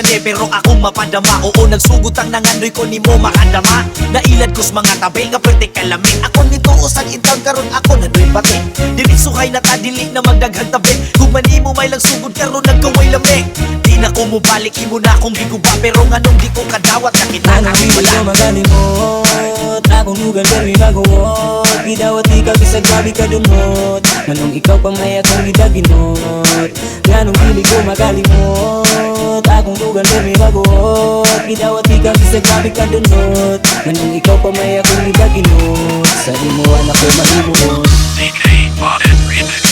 tani pero akong mapadama. Oo nagsugod ang nangandoy ko nimo makadama. Nailad kos mga tabi nga pwede kalamin. Ako nito usan intaw karon ako nandoy bate. Dili suhay na tadili na magdaghang tabi. Kung manimo may lang sugod karon nagkaway lamig. Di na ko mubalik imo na akong giguba. Pero nganong di ko kadawat nakita na Anong wala. ko magalimot, akong lugar kami maguwot. Gidawat ikaw bisag grabe ka dunot. Nganong ikaw pa may akong gidaginot. Nganong hindi ko magalimot, akong lugar kami maguwot. Gidawat ikaw bisag grabe ka dunot. Nganong ikaw pa may akong gidaginot. Sa imuan ako mahimuot.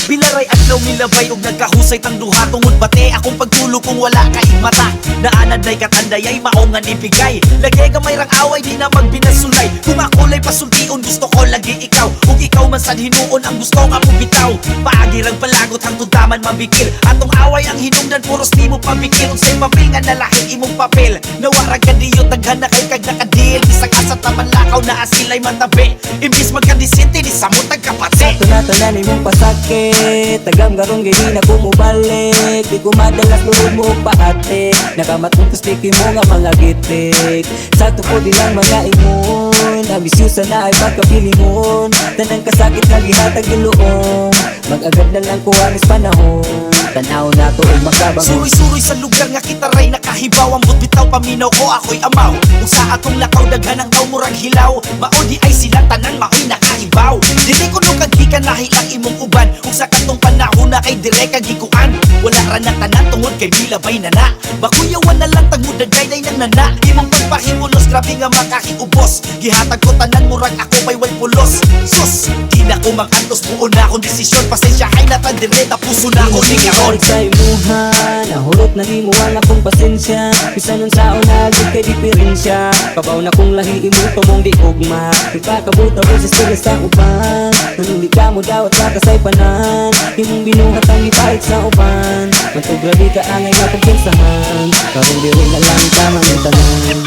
Bilaray adlaw milabay og nagkahusay tang duha tungod bate akong pagtulog kung wala kay mata. Naanad nay katanday ay mao nga ibigay. Lagay ka may rang away di na magbinasulay. Kung ako lay pasultiun gusto ko lagi ikaw. Ug ikaw man sad hinuon ang gusto nga mo bitaw. Paagi rang palagot hangtod daman mabikil. Atong away ang hinungdan puros nimo pabikil. Unsay papel nga nalahi imong papel. Nawarag ka diyo taghan na kay kag nakadil. Bisag asa taman lakaw na asilay matabi. Imbis magkadisente di samot tagkapate. Tunatanan imong pasakit, tagam garong gini na kumubalik. Di ko madalas lurog mo og paate. Nakamatuntos tiki mo nga mga gitik. Sakto po di lang mga imon. Ambisyosa na ay pagkapilingon. Tanang kasakit na gihatag iluong. Mag-agad na lang kuwanis panahon. Tanaw na to ay makabangon. Suroy-suroy sa lugar nga kita ray nakahibaw. Ang butbitaw paminaw ko ako'y amaw. Kung sa atong lakaw daghan ang taw murag hilaw. Maodi ay sila tanan mao'y nakahibaw. Dili ko nung kaghikan nahilang imong uban. Kung sa katong panahon na kay dire kagikuan. Wala ra na tanan tungod kay bilabay na na. Bakuyawan na lang tagmud dagay nang nana. Imong pagpahimulos grabe nga makakiubos. Gihatag ko tanan murag ako may way pulos. Sus, di na ko makantos buo na akong desisyon. Pasensya ay natandire tapuso na ako ni karon. Sa imuhan, nahurot na di mo ang akong pasensya. Bisa nun sa unagod kay diferensya. Kabaw na kong lahi imo tumong di ugma. Ipakabuta mo sa sila sa uban. Nung di ka mo dawat ka kasay panan. Imong binuhat ang ipahit sa uban. Mantog grabe ka angay nga pagkinsahan. Karong diri na lang tamang tanan.